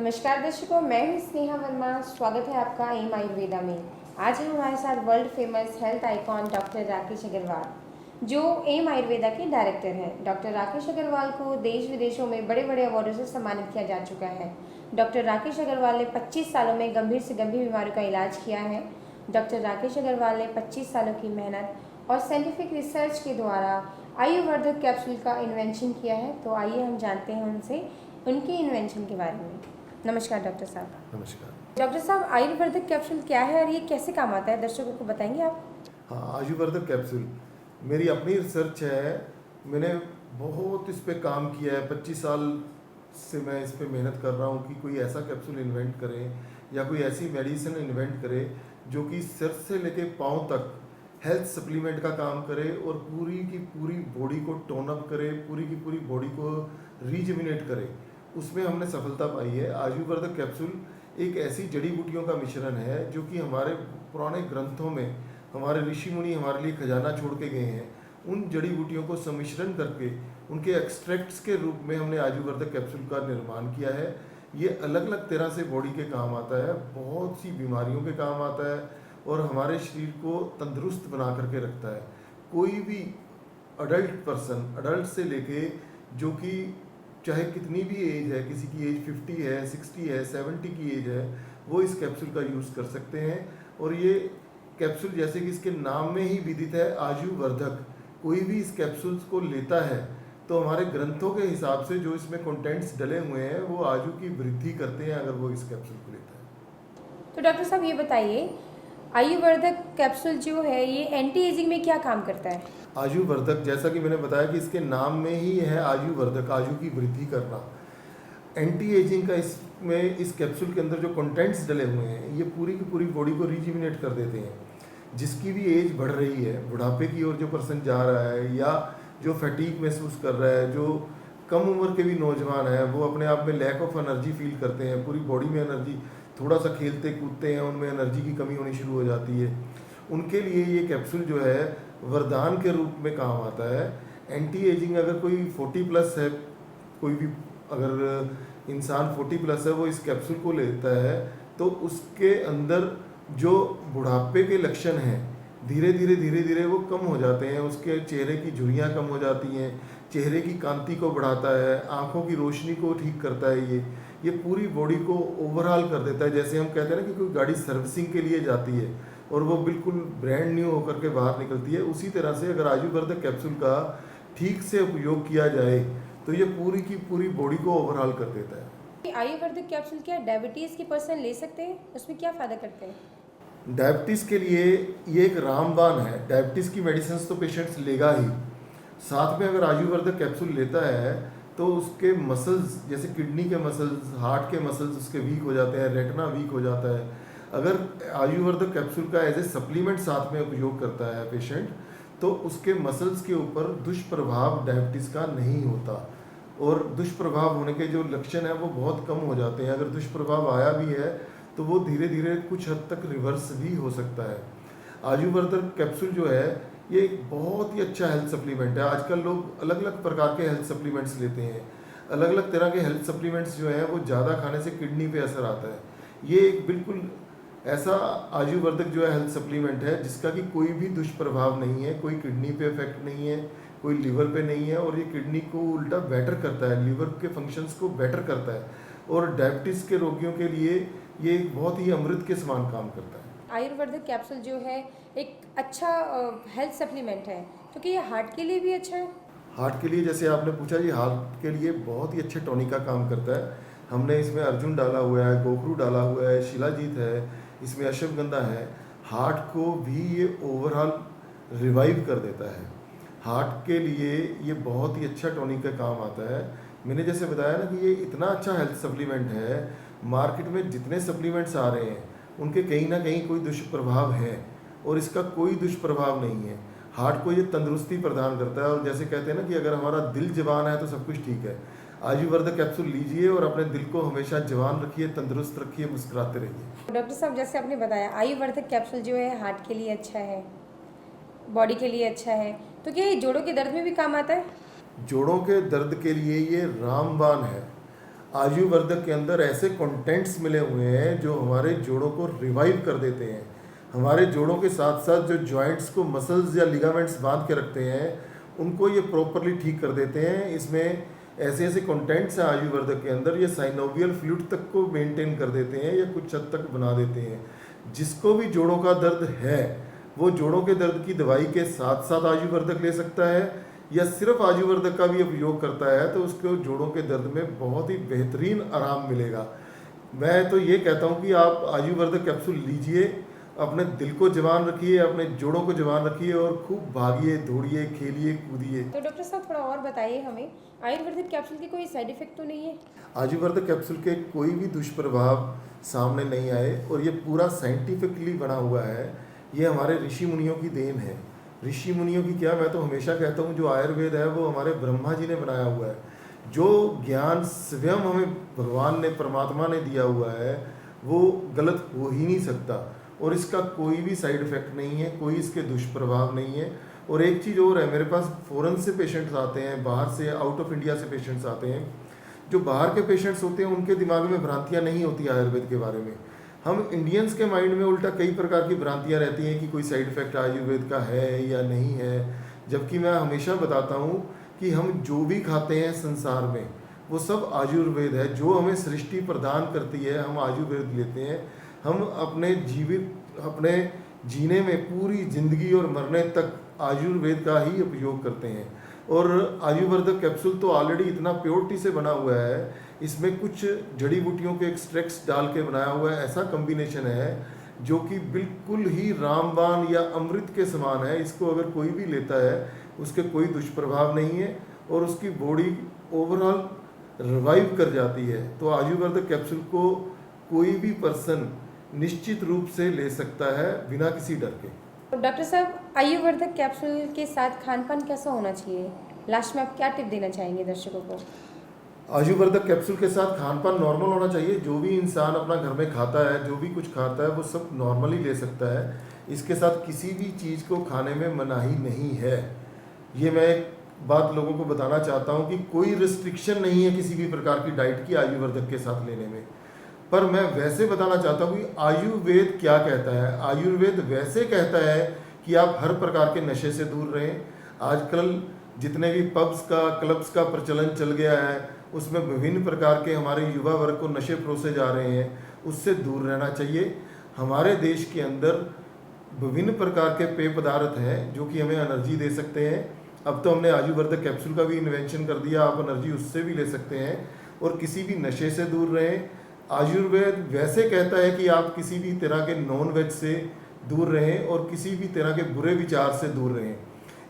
नमस्कार दर्शकों, मैं हूं स्नेहा वर्मा। स्वागत है आपका एम आयुर्वेदा में। आज है हमारे साथ world famous health icon doctor Rakesh Agarwal, जो एम आयुर्वेदा के डायरेक्टर हैं। डॉक्टर राकेश अग्रवाल को देश विदेशों में बड़े बड़े अवार्डों से सम्मानित किया जा चुका है। डॉक्टर राकेश अग्रवाल ने 25 सालों में गंभीर से गंभीर बीमारियों का इलाज किया है। डॉक्टर राकेश अग्रवाल ने 25 सालों की मेहनत और साइंटिफिक रिसर्च के द्वारा आयुर्वर्धक कैप्सूल का इन्वेंशन किया है। तो आइए हम जानते हैं उनसे उनके इन्वेंशन के बारे में। नमस्कार डॉक्टर साहब। नमस्कार डॉक्टर साहब, आयुर्वेदिक कैप्सूल क्या है और ये कैसे काम आता है, दर्शकों को बताएंगे आप? हाँ, आयुर्वेदक कैप्सूल मेरी अपनी रिसर्च है। मैंने बहुत इस पे काम किया है। 25 साल से मैं इस पे मेहनत कर रहा हूँ कि कोई ऐसा कैप्सूल इन्वेंट करें या कोई ऐसी मेडिसिन इन्वेंट करे जो कि सिर से लेके पाँव तक हेल्थ सप्लीमेंट का काम करे और पूरी की पूरी बॉडी को टोन अप करे, पूरी की पूरी बॉडी को रीजुविनेट करे। उसमें हमने सफलता पाई है। आयुर्वेदक कैप्सूल एक ऐसी जड़ी बूटियों का मिश्रण है जो कि हमारे पुराने ग्रंथों में हमारे ऋषि मुनि हमारे लिए खजाना छोड़ के गए हैं। उन जड़ी बूटियों को सम्मिश्रण करके उनके एक्सट्रैक्ट्स के रूप में हमने आयुर्वेदक कैप्सूल का निर्माण किया है। ये अलग अलग तरह से बॉडी के काम आता है, बहुत सी बीमारियों के काम आता है और हमारे शरीर को तंदुरुस्त बना करके रखता है। कोई भी अडल्ट पर्सन, अडल्ट से लेके जो कि चाहे कितनी भी एज है, किसी की एज 50 है, 60 है, 70 की एज है, वो इस कैप्सूल का यूज़ कर सकते हैं। और ये कैप्सूल जैसे कि इसके नाम में ही विदित है, आयुवर्धक। कोई भी इस कैप्सूल्स को लेता है तो हमारे ग्रंथों के हिसाब से जो इसमें कंटेंट्स डले हुए हैं वो आयु की वृद्धि करते हैं अगर वो इस कैप्सूल को लेता है। तो डॉक्टर साहब ये बताइए, आयुर्वेदिक कैप्सूल जो है ये एंटी एजिंग में क्या काम करता है? आयुवर्धक, जैसा कि मैंने बताया कि इसके नाम में ही है आयुवर्धक, आयु की वृद्धि करना। एंटी एजिंग का इसमें इस कैप्सूल के अंदर जो कंटेंट्स डले हुए हैं ये पूरी की पूरी बॉडी को रिजुविनेट कर देते हैं। जिसकी भी एज बढ़ रही है, बुढ़ापे की ओर जो पर्सन जा रहा है या जो फैटीग महसूस कर रहा है, जो कम उम्र के भी नौजवान हैं, वो अपने आप में लैक ऑफ एनर्जी फील करते हैं, पूरी बॉडी में एनर्जी, थोड़ा सा खेलते कूदते हैं उनमें एनर्जी की कमी होनी शुरू हो जाती है, उनके लिए ये कैप्सूल जो है वरदान के रूप में काम आता है। एंटी एजिंग, अगर कोई 40 प्लस है, कोई भी अगर इंसान 40 प्लस है वो इस कैप्सूल को लेता है तो उसके अंदर जो बुढ़ापे के लक्षण हैं धीरे धीरे वो कम हो जाते हैं। उसके चेहरे की झुर्रियाँ कम हो जाती हैं, चेहरे की कांति को बढ़ाता है, आँखों की रोशनी को ठीक करता है। ये पूरी बॉडी को ओवरऑल कर देता है। जैसे हम कहते हैं ना कि कोई गाड़ी सर्विसिंग के लिए जाती है और वो बिल्कुल ब्रांड न्यू होकर के बाहर निकलती है, उसी तरह से अगर आयुर्वेदिक कैप्सूल का ठीक से उपयोग किया जाए तो ये पूरी की पूरी बॉडी को ओवरऑल कर देता है। आयुर्वेदिक कैप्सूल क्या डायबिटीज़ के पर्सन ले सकते हैं? उसमें क्या फ़ायदा करते हैं? डायबिटीज़ के लिए ये एक रामबाण है। डायबिटीज़ की मेडिसिन तो पेशेंट्स लेगा ही, साथ में अगर आयुर्वेदिक कैप्सूल लेता है तो उसके मसल्स, जैसे किडनी के मसल्स, हार्ट के मसल्स उसके वीक हो जाते हैं, रेटिना वीक हो जाता है। अगर आयुर्वेदिक कैप्सूल का एज ए सप्लीमेंट साथ में उपयोग करता है पेशेंट तो उसके मसल्स के ऊपर दुष्प्रभाव डायबिटीज़ का नहीं होता और दुष्प्रभाव होने के जो लक्षण हैं वो बहुत कम हो जाते हैं। अगर दुष्प्रभाव आया भी है तो वो धीरे धीरे कुछ हद तक रिवर्स भी हो सकता है। आयुर्वेदिक कैप्सूल जो है ये एक बहुत ही अच्छा हेल्थ सप्लीमेंट है। आजकल लोग अलग अलग प्रकार के हेल्थ सप्लीमेंट्स लेते हैं। अलग अलग तरह के हेल्थ सप्लीमेंट्स जो हैं वो ज़्यादा खाने से किडनी पे असर आता है। ये एक बिल्कुल ऐसा आयुर्वेदिक जो है हेल्थ सप्लीमेंट है जिसका कि कोई भी दुष्प्रभाव नहीं है, कोई किडनी पे इफेक्ट नहीं है, कोई लीवर पे नहीं है और ये किडनी को उल्टा बेटर करता है, लीवर के फंक्शंस को बेटर करता है और डायबिटीज़ के रोगियों के लिए ये एक बहुत ही अमृत के समान काम करता है। आयुर्वेदिक कैप्सूल जो है एक अच्छा हेल्थ सप्लीमेंट है, तो क्या ये हार्ट के लिए भी अच्छा है? हार्ट के लिए, जैसे आपने पूछा जी, हार्ट के लिए बहुत ही अच्छे टॉनिक का काम करता है। हमने इसमें अर्जुन डाला हुआ है, गोखरू डाला हुआ है, शिलाजीत है, इसमें अश्वगंधा है। हार्ट को भी ये ओवरऑल रिवाइव कर देता है। हार्ट के लिए ये बहुत ही अच्छा टॉनिक का काम आता है। मैंने जैसे बताया ना कि ये इतना अच्छा हेल्थ सप्लीमेंट है, मार्केट में जितने सप्लीमेंट्स आ रहे हैं उनके कहीं ना कहीं कोई दुष्प्रभाव है और इसका कोई दुष्प्रभाव नहीं है। हार्ट को ये तंदुरुस्ती प्रदान करता है और जैसे कहते हैं ना कि अगर हमारा दिल जवान है तो सब कुछ ठीक है। आयुर्वेदिक कैप्सूल लीजिए और अपने दिल को हमेशा जवान रखिए, तंदुरुस्त रखिए, मुस्कुराते रहिए। डॉक्टर साहब, जैसे आपने बताया आयुर्वेदिक कैप्सूल जो है हार्ट के लिए अच्छा है, बॉडी के लिए अच्छा है, तो क्या ये जोड़ों के दर्द में भी काम आता है? जोड़ों के दर्द के लिए ये रामबाण है। आयुर्वेदक के अंदर ऐसे कंटेंट्स मिले हुए हैं जो हमारे जोड़ों को रिवाइव कर देते हैं। हमारे जोड़ों के साथ साथ जो जॉइंट्स को मसल्स या लिगामेंट्स बांध के रखते हैं उनको ये प्रॉपरली ठीक कर देते हैं। इसमें ऐसे ऐसे कंटेंट्स हैं आयुर्वेदक के अंदर, ये साइनोवियल फ्लूइड तक को मेंटेन कर देते हैं या कुछ हद तक बना देते हैं। जिसको भी जोड़ों का दर्द है वो जोड़ों के दर्द की दवाई के साथ साथ आयुर्वेदक ले सकता है या सिर्फ आयुर्वेदक का भी उपयोग करता है तो उसको जोड़ों के दर्द में बहुत ही बेहतरीन आराम मिलेगा। मैं तो ये कहता हूँ कि आप आयुर्वेदक कैप्सूल लीजिए, अपने दिल को जवान रखिए, अपने जोड़ों को जवान रखिए और खूब भागिए, दौड़िए, खेलिए, कूदिए। तो डॉक्टर साहब थोड़ा और बताइए हमें, आयुर्वेदिक कैप्सूल के कोई साइड इफेक्ट तो नहीं है? आयुर्वेदक कैप्सूल के कोई भी दुष्प्रभाव सामने नहीं आए और ये पूरा साइंटिफिकली बना हुआ है। ये हमारे ऋषि मुनियों की देन है। ऋषि मुनियों की क्या, मैं तो हमेशा कहता हूँ जो आयुर्वेद है वो हमारे ब्रह्मा जी ने बनाया हुआ है। जो ज्ञान स्वयं हमें भगवान ने, परमात्मा ने दिया हुआ है वो गलत हो ही नहीं सकता और इसका कोई भी साइड इफेक्ट नहीं है, कोई इसके दुष्प्रभाव नहीं है। और एक चीज़ और है, मेरे पास फॉरेन से पेशेंट्स आते हैं, बाहर से, आउट ऑफ इंडिया से पेशेंट्स आते हैं। जो बाहर के पेशेंट्स होते हैं उनके दिमाग में भ्रांतियाँ नहीं होती आयुर्वेद के बारे में। हम इंडियंस के माइंड में उल्टा कई प्रकार की भ्रांतियाँ रहती हैं कि कोई साइड इफेक्ट आयुर्वेद का है या नहीं है, जबकि मैं हमेशा बताता हूँ कि हम जो भी खाते हैं संसार में वो सब आयुर्वेद है। जो हमें सृष्टि प्रदान करती है हम आयुर्वेद लेते हैं। हम अपने जीने में पूरी जिंदगी और मरने तक आयुर्वेद का ही उपयोग करते हैं। और आयुर्वेदक कैप्सूल तो ऑलरेडी इतना प्योरिटी से बना हुआ है, इसमें कुछ जड़ी बूटियों के एक्सट्रैक्ट्स डाल के बनाया हुआ है। ऐसा कॉम्बिनेशन है जो कि बिल्कुल ही रामबाण या अमृत के समान है। इसको अगर कोई भी लेता है उसके कोई दुष्प्रभाव नहीं है और उसकी बॉडी ओवरऑल रिवाइव कर जाती है। तो आयुर्वेदक कैप्सूल को कोई भी पर्सन निश्चित रूप से ले सकता है बिना किसी डर के। तो डॉक्टर साहब, आयुर्वेदिक कैप्सूल के साथ खान पान कैसा होना चाहिए? लास्ट में आप क्या टिप देना चाहेंगे दर्शकों को? आयुर्वेदक कैप्सूल के साथ खान पान नॉर्मल होना चाहिए। जो भी इंसान अपना घर में खाता है, जो भी कुछ खाता है वो सब नॉर्मली ले सकता है। इसके साथ किसी भी चीज़ को खाने में मनाही नहीं है। ये मैं एक बात लोगों को बताना चाहता हूँ कि कोई रिस्ट्रिक्शन नहीं है किसी भी प्रकार की डाइट की आयुर्वेदक के साथ लेने में। पर मैं वैसे बताना चाहता हूँ कि आयुर्वेद क्या कहता है। आयुर्वेद वैसे कहता है कि आप हर प्रकार के नशे से दूर रहें। आजकल जितने भी पब्स का, क्लब्स का प्रचलन चल गया है उसमें विभिन्न प्रकार के हमारे युवा वर्ग को नशे परोसे जा रहे हैं, उससे दूर रहना चाहिए। हमारे देश के अंदर विभिन्न प्रकार के पेय पदार्थ हैं जो कि हमें एनर्जी दे सकते हैं। अब तो हमने आयुर्वेदिक कैप्सूल का भी इन्वेंशन कर दिया, आप एनर्जी उससे भी ले सकते हैं और किसी भी नशे से दूर रहें। आयुर्वेद वैसे कहता है कि आप किसी भी तरह के नॉन वेज से दूर रहें और किसी भी तरह के बुरे विचार से दूर रहें।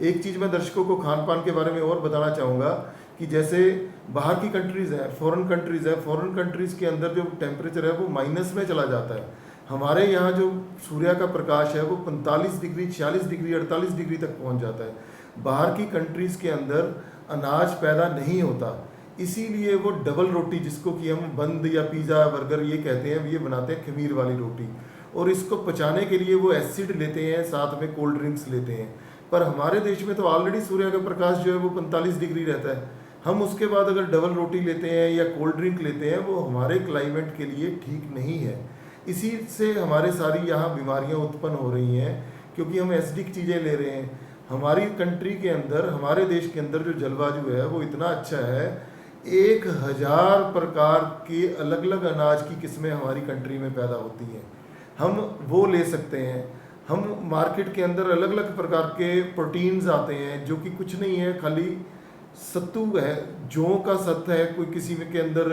एक चीज़ मैं दर्शकों को खान पान के बारे में और बताना चाहूँगा कि जैसे बाहर की कंट्रीज़ हैं, फॉरेन कंट्रीज़ है, फॉरेन कंट्रीज़ के अंदर जो टेम्परेचर है वो माइनस में चला जाता है। हमारे यहाँ जो सूर्य का प्रकाश है वो 45 डिग्री, 46 डिग्री, 48 डिग्री तक पहुँच जाता है। बाहर की कंट्रीज़ के अंदर अनाज पैदा नहीं होता, इसीलिए वो डबल रोटी, जिसको कि हम बंद या पिज़्ज़ा, बर्गर ये कहते हैं, ये बनाते हैं खमीर वाली रोटी। और इसको पचाने के लिए वो एसिड लेते हैं, साथ में कोल्ड ड्रिंक्स लेते हैं। पर हमारे देश में तो ऑलरेडी सूर्य का प्रकाश जो है वो 45 डिग्री रहता है। हम उसके बाद अगर डबल रोटी लेते हैं या कोल्ड ड्रिंक लेते हैं, वो हमारे क्लाइमेट के लिए ठीक नहीं है। इसी से हमारे सारी यहाँ बीमारियाँ उत्पन्न हो रही हैं क्योंकि हम एसिडिक चीज़ें ले रहे हैं। हमारी कंट्री के अंदर, हमारे देश के अंदर जो जलवायु है वो इतना अच्छा है, 1000 प्रकार के अलग अलग अनाज की किस्में हमारी कंट्री में पैदा होती हैं। हम वो ले सकते हैं। हम मार्केट के अंदर अलग अलग प्रकार के प्रोटीन्स आते हैं जो कि कुछ नहीं है, खाली सत्तू है, जौ का सत्त है कोई किसी में के अंदर।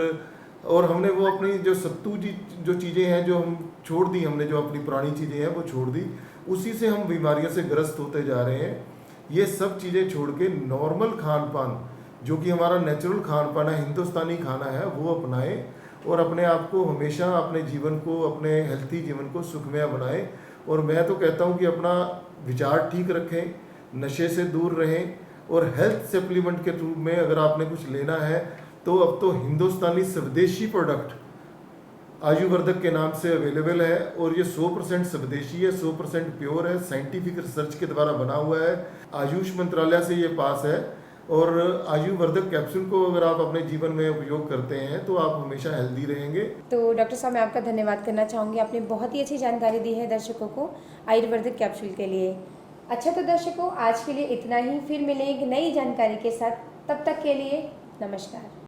और हमने वो अपनी जो सत्तू जी जो चीज़ें हैं जो हम छोड़ दी, हमने जो अपनी पुरानी चीज़ें हैं वो छोड़ दी, उसी से हम बीमारियों से ग्रस्त होते जा रहे हैं। ये सब चीज़ें छोड़ के नॉर्मल खान पान जो कि हमारा नेचुरल खान पान है, हिंदुस्तानी खाना है, वो अपनाएं और अपने आप को हमेशा, अपने जीवन को, अपने हेल्थी जीवन को सुखमय बनाएं। और मैं तो कहता हूं कि अपना विचार ठीक रखें, नशे से दूर रहें और हेल्थ सप्लीमेंट के रूप में अगर आपने कुछ लेना है तो अब तो हिंदुस्तानी स्वदेशी प्रोडक्ट आयुर्वेदक के नाम से अवेलेबल है और ये 100% स्वदेशी है, 100% प्योर है, साइंटिफिक रिसर्च के द्वारा बना हुआ है, आयुष मंत्रालय से ये पास है। और आयुर्वर्धक कैप्सूल को अगर आप अपने जीवन में उपयोग करते हैं तो आप हमेशा हेल्दी रहेंगे। तो डॉक्टर साहब मैं आपका धन्यवाद करना चाहूँगी, आपने बहुत ही अच्छी जानकारी दी है दर्शकों को आयुर्वेदिक कैप्सूल के लिए। अच्छा तो दर्शकों आज के लिए इतना ही, फिर मिलेंगे नई जानकारी के साथ, तब तक के लिए नमस्कार।